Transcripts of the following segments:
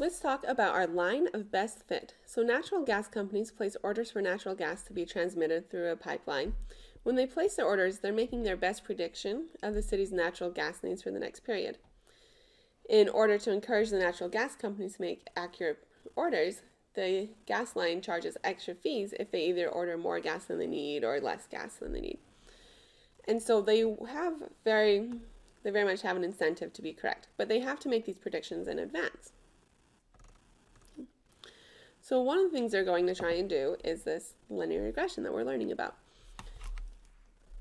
Let's talk about our line of best fit. So natural gas companies place orders for natural gas to be transmitted through a pipeline. When they place their orders, they're making their best prediction of the city's natural gas needs for the next period. In order to encourage the natural gas companies to make accurate orders, the gas line charges extra fees if they either order more gas than they need or less gas than they need. And so they very much have an incentive to be correct, but they have to make these predictions in advance. So one of the things they're going to try and do is this linear regression that we're learning about.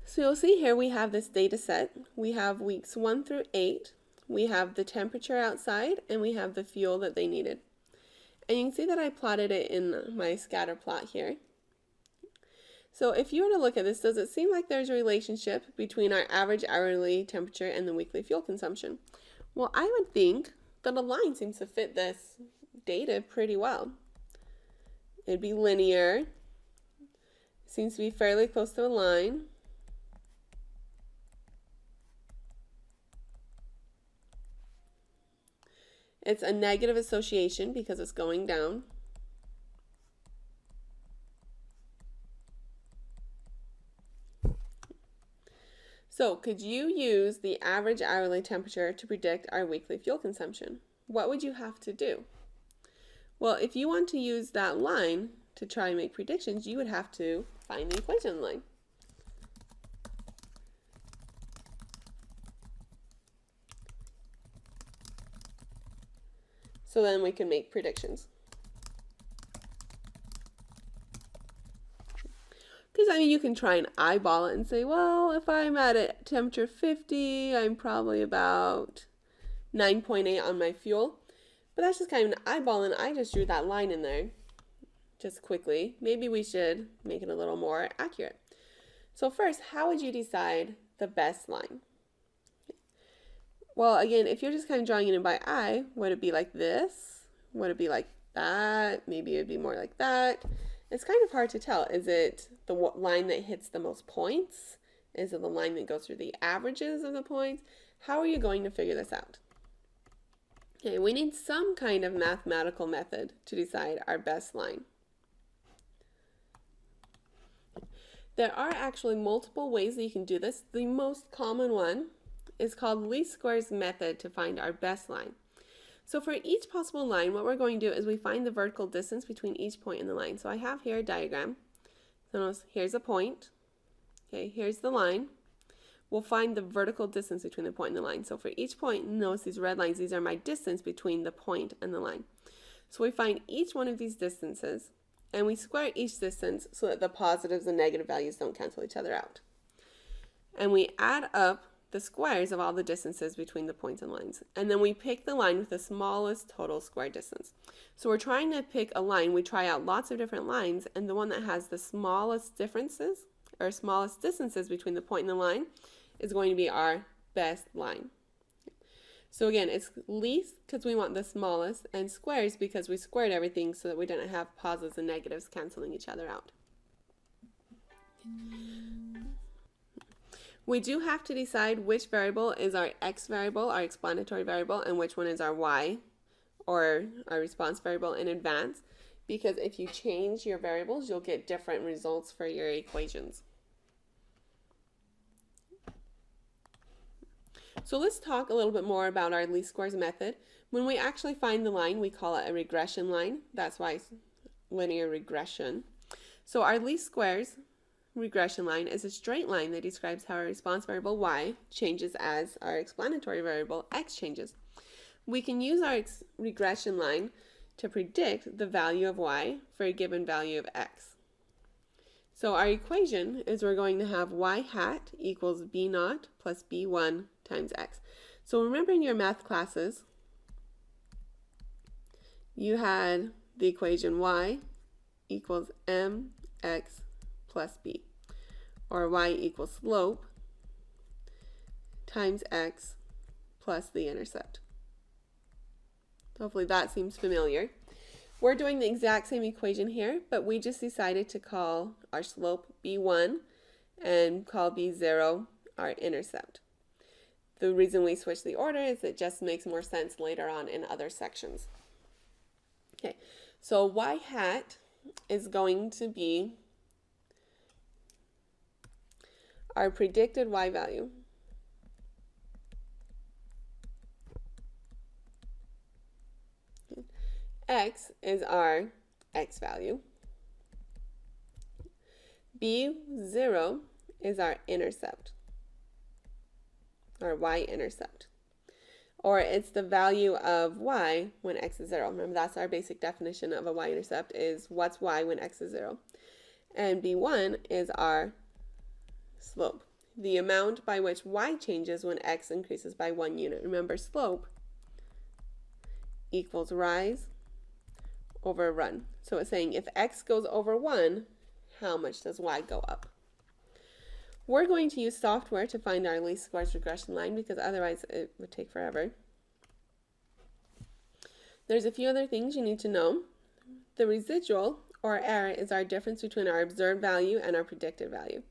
So you'll see here we have this data set. We have weeks 1 through 8. We have the temperature outside, and we have the fuel that they needed. And you can see that I plotted it in my scatter plot here. So if you were to look at this, does it seem like there's a relationship between our average hourly temperature and the weekly fuel consumption? Well, I would think that a line seems to fit this data pretty well. It'd be linear. Seems to be fairly close to a line. It's a negative association because it's going down. So could you use the average hourly temperature to predict our weekly fuel consumption? What would you have to do? Well, if you want to use that line to try and make predictions, you would have to find the equation line. So then we can make predictions. Because I mean, you can try and eyeball it and say, well, if I'm at a temperature 50, I'm probably about 9.8 on my fuel. But that's just kind of an eyeball, and I just drew that line in there just quickly. Maybe we should make it a little more accurate. So first, how would you decide the best line? Well, again, if you're just kind of drawing it in by eye, would it be like this? Would it be like that? Maybe it would be more like that. It's kind of hard to tell. Is it the line that hits the most points? Is it the line that goes through the averages of the points? How are you going to figure this out? Okay, we need some kind of mathematical method to decide our best line. There are actually multiple ways that you can do this. The most common one is called least squares method to find our best line. So for each possible line, what we're going to do is we find the vertical distance between each point in the line. So I have here a diagram. So notice here's a point. Okay, here's the line. We'll find the vertical distance between the point and the line. So for each point, notice these red lines, these are my distance between the point and the line. So we find each one of these distances, and we square each distance so that the positives and negative values don't cancel each other out. And we add up the squares of all the distances between the points and lines. And then we pick the line with the smallest total square distance. So we're trying to pick a line. We try out lots of different lines, and the one that has the smallest differences or smallest distances between the point and the line is going to be our best line. So again, it's least because we want the smallest, and squares because we squared everything so that we didn't have positives and negatives canceling each other out. We do have to decide which variable is our x variable, our explanatory variable, and which one is our y, or our response variable in advance, because if you change your variables, you'll get different results for your equations. So let's talk a little bit more about our least squares method. When we actually find the line, we call it a regression line. That's why it's linear regression. So our least squares regression line is a straight line that describes how our response variable y changes as our explanatory variable x changes. We can use our regression line to predict the value of y for a given value of x. So our equation is we're going to have y hat equals b naught plus b1 times x. So remember in your math classes, you had the equation y equals mx plus b, or y equals slope times x plus the intercept. Hopefully that seems familiar. We're doing the exact same equation here, but we just decided to call our slope b1 and call b0 our intercept. The reason we switched the order is it just makes more sense later on in other sections. Okay, so y hat is going to be our predicted y value. X is our x value. B0 is our intercept, our y-intercept. Or it's the value of y when x is 0. Remember, that's our basic definition of a y-intercept, is what's y when x is 0. And B1 is our slope, the amount by which y changes when x increases by 1 unit. Remember, slope equals rise over run. So it's saying if x goes over 1, how much does y go up? We're going to use software to find our least squares regression line because otherwise it would take forever. There's a few other things you need to know. The residual, or error, is our difference between our observed value and our predicted value.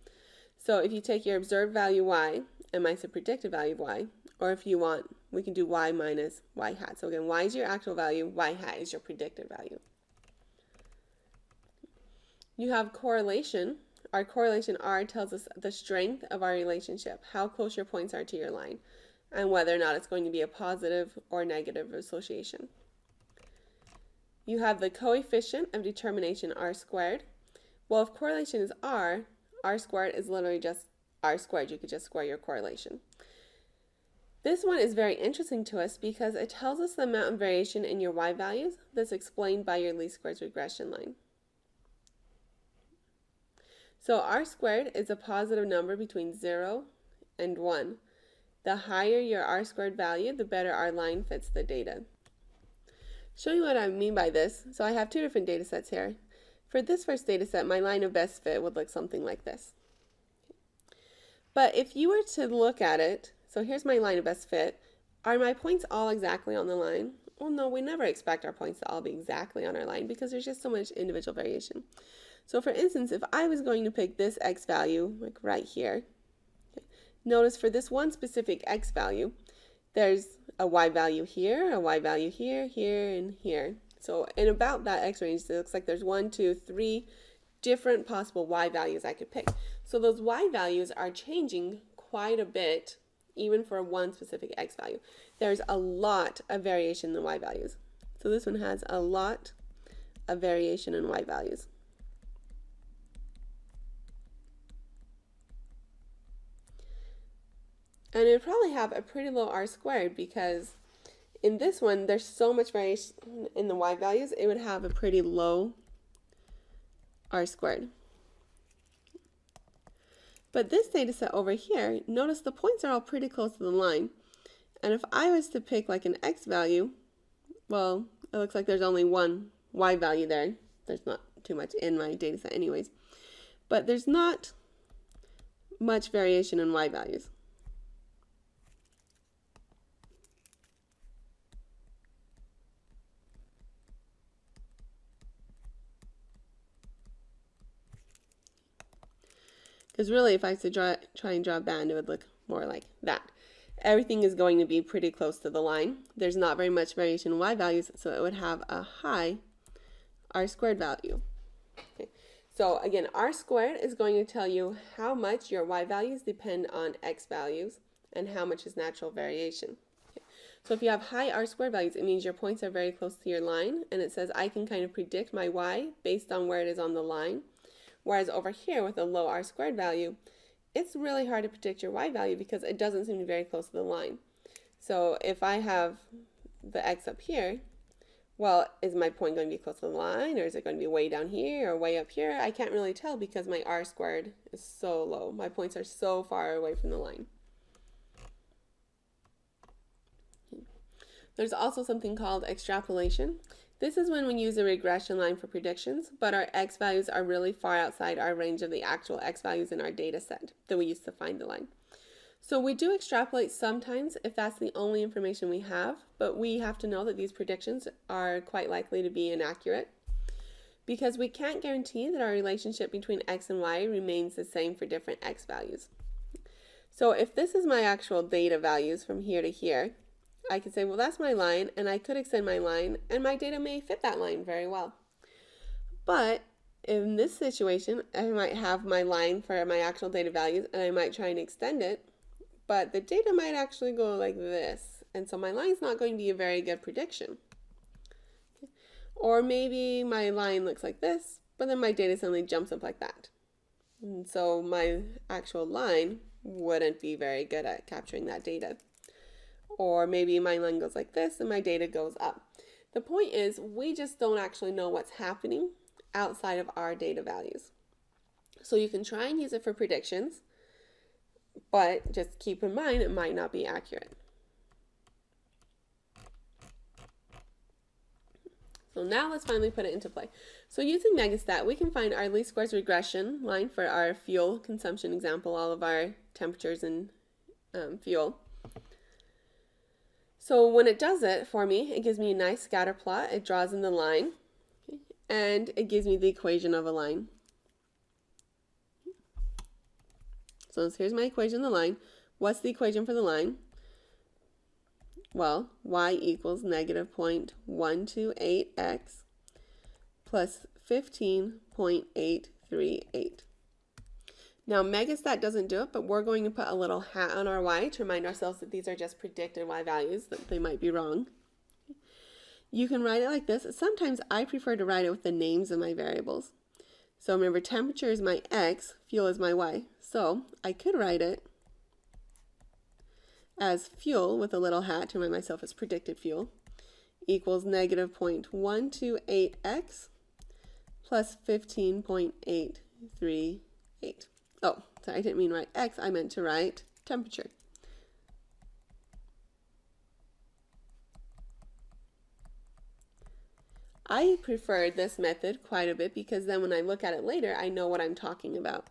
So if you take your observed value y and minus the predicted value of y, or if you want, we can do y minus y hat. So again, y is your actual value, y hat is your predicted value. You have correlation. Our correlation R tells us the strength of our relationship, how close your points are to your line, and whether or not it's going to be a positive or negative association. You have the coefficient of determination R squared. Well, if correlation is R squared is literally just R squared. You could just square your correlation. This one is very interesting to us because it tells us the amount of variation in your y values that's explained by your least squares regression line. So R squared is a positive number between 0 and 1. The higher your R squared value, the better our line fits the data. Show you what I mean by this. So I have two different data sets here. For this first data set, my line of best fit would look something like this. But if you were to look at it, so here's my line of best fit. Are my points all exactly on the line? Well, no, we never expect our points to all be exactly on our line because there's just so much individual variation. So for instance, if I was going to pick this x value, like right here, okay, notice for this one specific x value, there's a y value here, a y value here, here, and here. So in about that x range, it looks like there's 1, 2, 3 different possible y values I could pick. So those y values are changing quite a bit, even for one specific x value. There's a lot of variation in the y values. So this one has a lot of variation in y values. And it would probably have a pretty low R squared because in this one, there's so much variation in the y values, it would have a pretty low R squared. But this data set over here, notice the points are all pretty close to the line. And if I was to pick like an x value, well, it looks like there's only one y value there. There's not too much in my data set anyways. But there's not much variation in y values. Because really, if I was to try and draw a band, it would look more like that. Everything is going to be pretty close to the line. There's not very much variation in y values, so it would have a high R squared value. Okay. So again, R squared is going to tell you how much your y values depend on x values and how much is natural variation. Okay. So if you have high R squared values, it means your points are very close to your line, and it says I can kind of predict my y based on where it is on the line. Whereas over here with a low R squared value, it's really hard to predict your y value because it doesn't seem to be very close to the line. So if I have the x up here, well, is my point going to be close to the line, or is it going to be way down here or way up here? I can't really tell because my R squared is so low. My points are so far away from the line. There's also something called extrapolation. This is when we use a regression line for predictions, but our x values are really far outside our range of the actual x values in our data set that we use to find the line. So we do extrapolate sometimes if that's the only information we have, but we have to know that these predictions are quite likely to be inaccurate because we can't guarantee that our relationship between x and y remains the same for different x values. So if this is my actual data values from here to here, I could say, well, that's my line, and I could extend my line, and my data may fit that line very well. But in this situation, I might have my line for my actual data values, and I might try and extend it, but the data might actually go like this, and so my line's not going to be a very good prediction. Or maybe my line looks like this, but then my data suddenly jumps up like that. And so my actual line wouldn't be very good at capturing that data. Or maybe my line goes like this and my data goes up. The point is, we just don't actually know what's happening outside of our data values. So you can try and use it for predictions, but just keep in mind it might not be accurate. So now let's finally put it into play. So using Megastat, we can find our least squares regression line for our fuel consumption example, all of our temperatures and fuel. So when it does it for me, it gives me a nice scatter plot. It draws in the line, and it gives me the equation of a line. So here's my equation of the line. What's the equation for the line? Well, y equals negative 0.128x plus 15.838. Now, Megastat doesn't do it, but we're going to put a little hat on our y to remind ourselves that these are just predicted y values, that they might be wrong. You can write it like this. Sometimes I prefer to write it with the names of my variables. So remember, temperature is my x, fuel is my y. So I could write it as fuel with a little hat to remind myself it's predicted fuel equals negative 0.128x plus 15.838. Oh, sorry, I didn't mean write x, I meant to write temperature. I preferred this method quite a bit because then when I look at it later, I know what I'm talking about.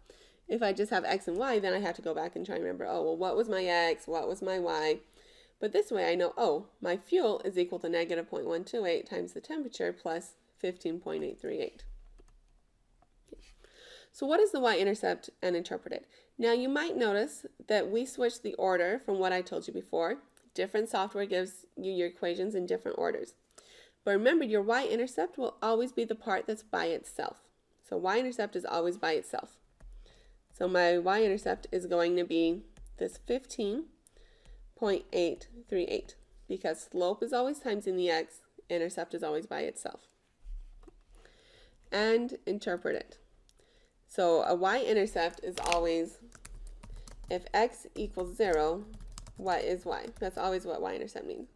If I just have x and y, then I have to go back and try and remember, oh, well, what was my x, what was my y? But this way I know, oh, my fuel is equal to negative 0.128 times the temperature plus 15.838. So what is the y-intercept and interpreted? Now you might notice that we switched the order from what I told you before. Different software gives you your equations in different orders. But remember, your y-intercept will always be the part that's by itself. So y-intercept is always by itself. So my y-intercept is going to be this 15.838 because slope is always times in the x, intercept is always by itself. And interpret it. So a y-intercept is always, if x equals 0, what is y? That's always what y-intercept means.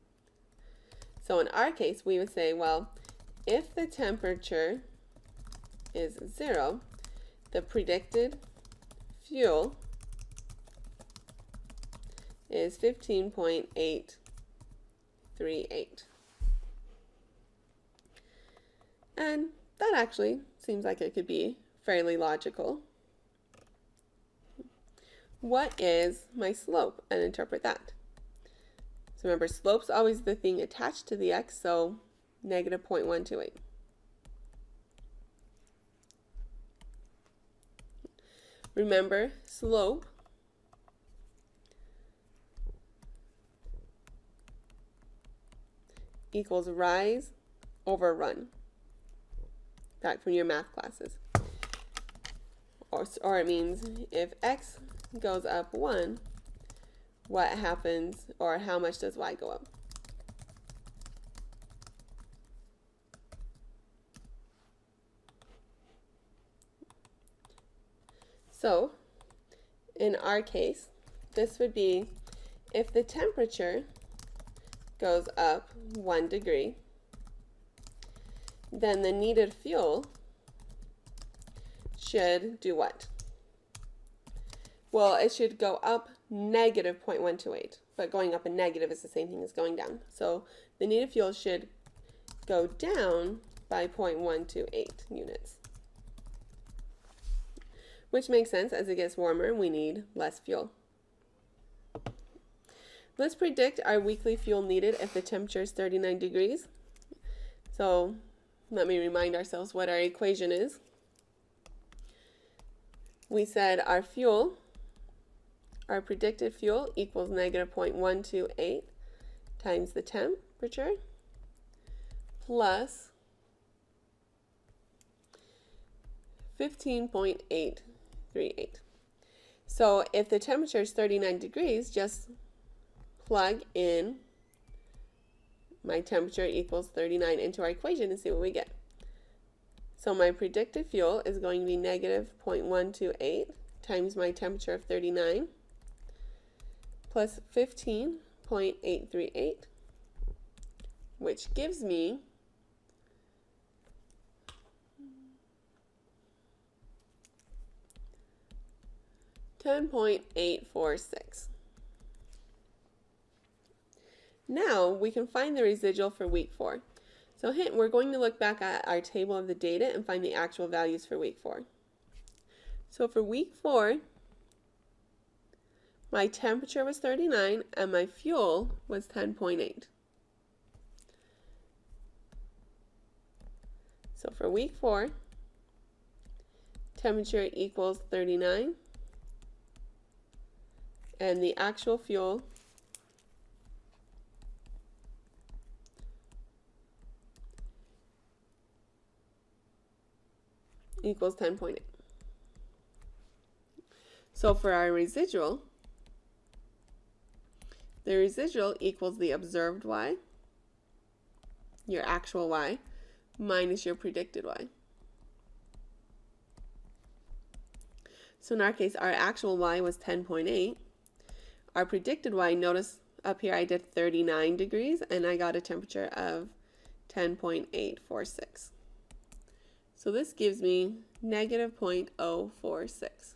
So in our case, we would say, well, if the temperature is 0, the predicted fuel is 15.838. And that actually seems like it could be fairly logical. What is my slope? And interpret that. So remember, slope's always the thing attached to the x, so negative 0.128. Remember, slope equals rise over run. Back from your math classes. Or it means if x goes up 1, what happens, or how much does y go up? So, in our case, this would be if the temperature goes up 1 degree, then the needed fuel should do what? Well, it should go up negative 0.128, but going up a negative is the same thing as going down. So the needed fuel should go down by 0.128 units, which makes sense. As it gets warmer, we need less fuel. Let's predict our weekly fuel needed if the temperature is 39 degrees. So let me remind ourselves what our equation is. We said our fuel, our predicted fuel equals negative 0.128 times the temperature plus 15.838. So if the temperature is 39 degrees, just plug in my temperature equals 39 into our equation and see what we get. So my predicted fuel is going to be negative 0.128 times my temperature of 39 plus 15.838, which gives me 10.846. Now we can find the residual for week 4. So hint, we're going to look back at our table of the data and find the actual values for week 4. So for week 4, my temperature was 39 and my fuel was 10.8. So for week 4, temperature equals 39 and the actual fuel equals 10.8. So for our residual, the residual equals the observed y, your actual y, minus your predicted y. So in our case, our actual y was 10.8. Our predicted y, notice up here I did 39 degrees and I got a temperature of 10.846. So this gives me negative 0.046.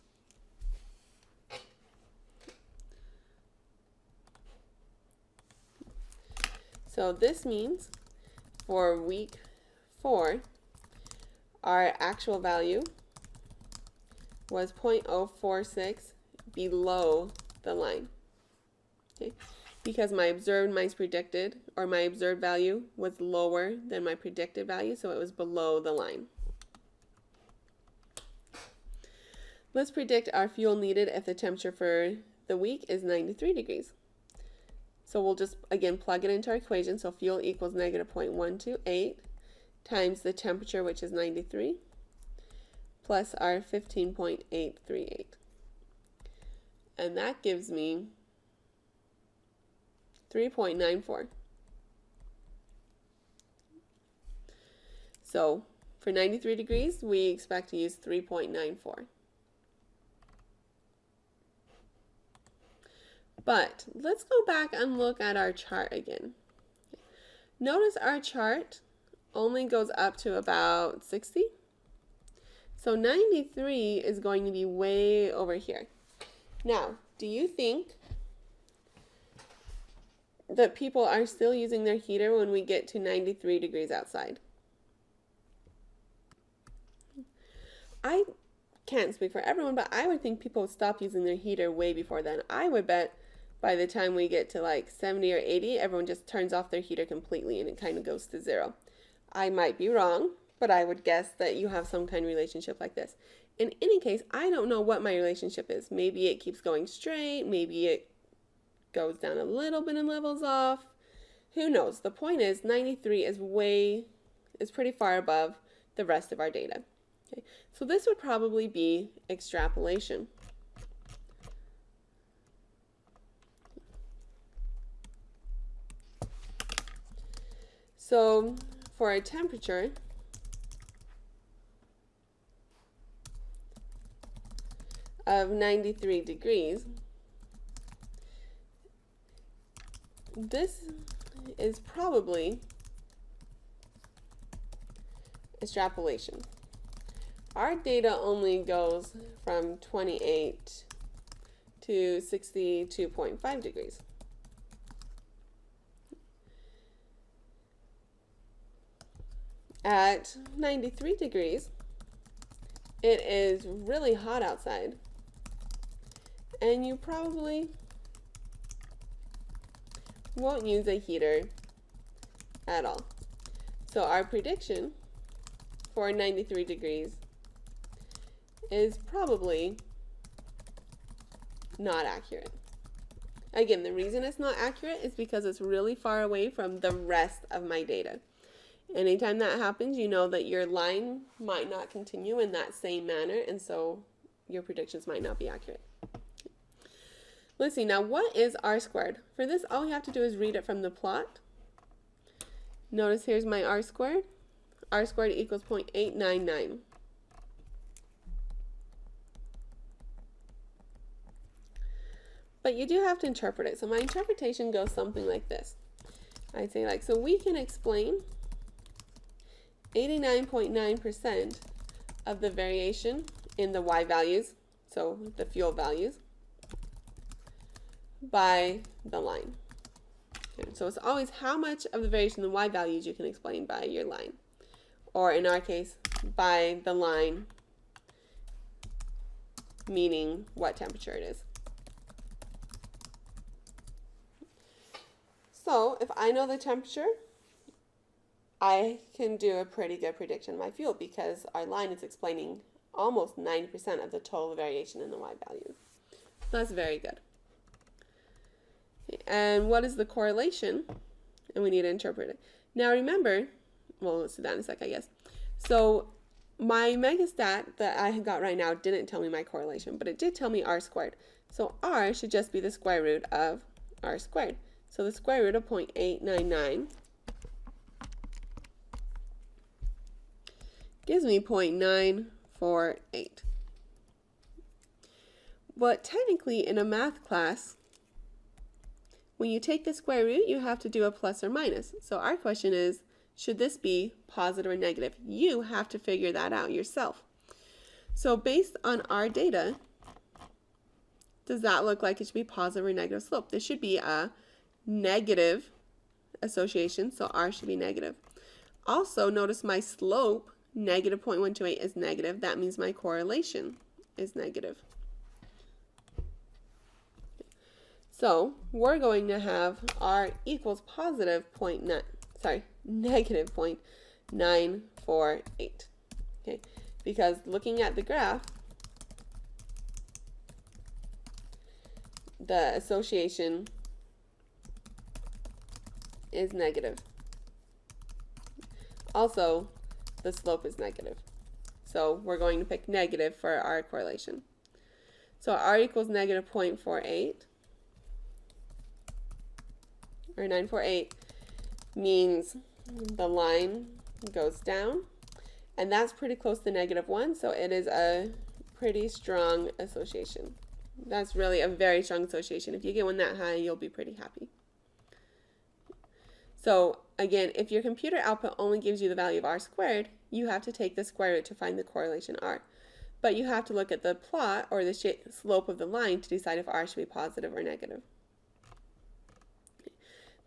So this means for week 4, our actual value was 0.046 below the line. Okay? Because my observed minus predicted, or my observed value was lower than my predicted value, so it was below the line. Let's predict our fuel needed if the temperature for the week is 93 degrees. So we'll just, again, plug it into our equation. So fuel equals negative 0.128 times the temperature, which is 93, plus our 15.838. And that gives me 3.94. So for 93 degrees, we expect to use 3.94. But let's go back and look at our chart again. Notice our chart only goes up to about 60. So 93 is going to be way over here. Now, do you think that people are still using their heater when we get to 93 degrees outside? I can't speak for everyone, but I would think people would stop using their heater way before then. I would bet by the time we get to like 70 or 80, everyone just turns off their heater completely and it kind of goes to zero. I might be wrong, but I would guess that you have some kind of relationship like this. In any case, I don't know what my relationship is. Maybe it keeps going straight, maybe it goes down a little bit and levels off. Who knows? The point is 93 is pretty far above the rest of our data. Okay? So this would probably be extrapolation. So for a temperature of 93 degrees, this is probably extrapolation. Our data only goes from 28 to 62.5 degrees. At 93 degrees, it is really hot outside, and you probably won't use a heater at all. So our prediction for 93 degrees is probably not accurate. Again, the reason it's not accurate is because it's really far away from the rest of my data. Anytime that happens, you know that your line might not continue in that same manner, and so your predictions might not be accurate. Let's see, now what is r squared? For this, all we have to do is read it from the plot. Notice here's my r squared. R squared equals 0.899. But you do have to interpret it. So my interpretation goes something like this. I'd say like, so we can explain 89.9% of the variation in the y values, so the fuel values, by the line. Okay, so it's always how much of the variation in the y values you can explain by your line. Or in our case, by the line, meaning what temperature it is. So if I know the temperature, I can do a pretty good prediction of my fuel because our line is explaining almost 90% of the total variation in the y values. So that's very good. And what is the correlation? And we need to interpret it. Now remember, well, let's do that in a sec, I guess. So my megastat that I got right now didn't tell me my correlation, but it did tell me r squared. So r should just be the square root of r squared. So the square root of 0.899 gives me 0.948. But technically in a math class, when you take the square root, you have to do a plus or minus. So our question is, should this be positive or negative? You have to figure that out yourself. So based on our data, does that look like it should be positive or negative slope? This should be a negative association, so r should be negative. Also, notice my slope, negative 0.128, is negative. That means my correlation is negative. So we're going to have r equals negative 0.948. Okay, because looking at the graph, the association is negative. Also, the slope is negative. So we're going to pick negative for our correlation. So r equals negative 0.48, or 948, means the line goes down, and that's pretty close to -1, so it is a pretty strong association. That's really a very strong association. If you get one that high, you'll be pretty happy. So again, if your computer output only gives you the value of r squared, you have to take the square root to find the correlation r. But you have to look at the plot or the slope of the line to decide if r should be positive or negative.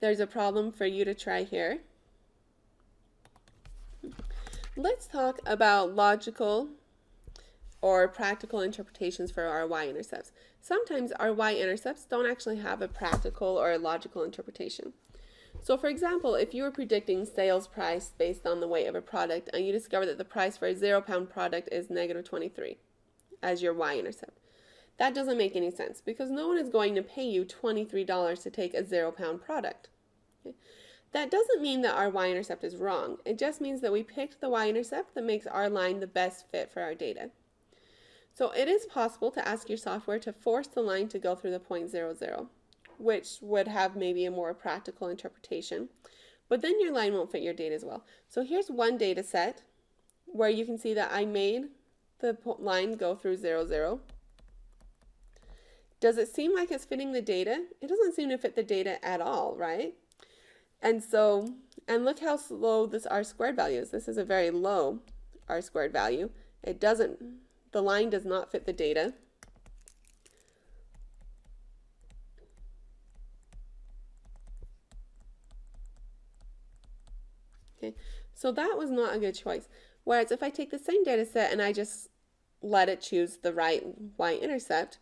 There's a problem for you to try here. Let's talk about logical or practical interpretations for our y-intercepts. Sometimes our y-intercepts don't actually have a practical or a logical interpretation. So for example, if you were predicting sales price based on the weight of a product and you discover that the price for a 0-pound product is -23 as your y-intercept, that doesn't make any sense because no one is going to pay you $23 to take a 0-pound product. Okay? That doesn't mean that our y-intercept is wrong. It just means that we picked the y-intercept that makes our line the best fit for our data. So it is possible to ask your software to force the line to go through the point 00, which would have maybe a more practical interpretation, but then your line won't fit your data as well. So here's one data set where you can see that I made the line go through 00. Does it seem like it's fitting the data? It doesn't seem to fit the data at all, right? And look how slow this r squared value is. This is a very low r squared value. The line does not fit the data. Okay, so that was not a good choice. Whereas if I take the same data set and I just let it choose the right y-intercept,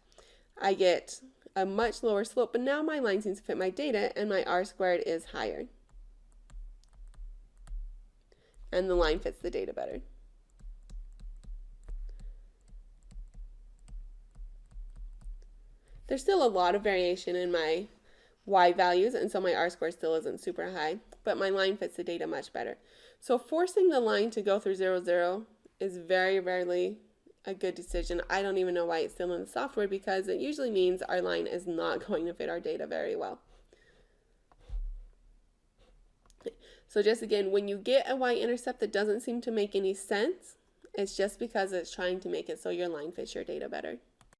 I get a much lower slope, but now my line seems to fit my data and my r squared is higher. And the line fits the data better. There's still a lot of variation in my y values, and so my r-square still isn't super high, but my line fits the data much better. So forcing the line to go through 0, 0 is very rarely a good decision. I don't even know why it's still in the software, because it usually means our line is not going to fit our data very well. So just again, when you get a y-intercept that doesn't seem to make any sense, it's just because it's trying to make it so your line fits your data better.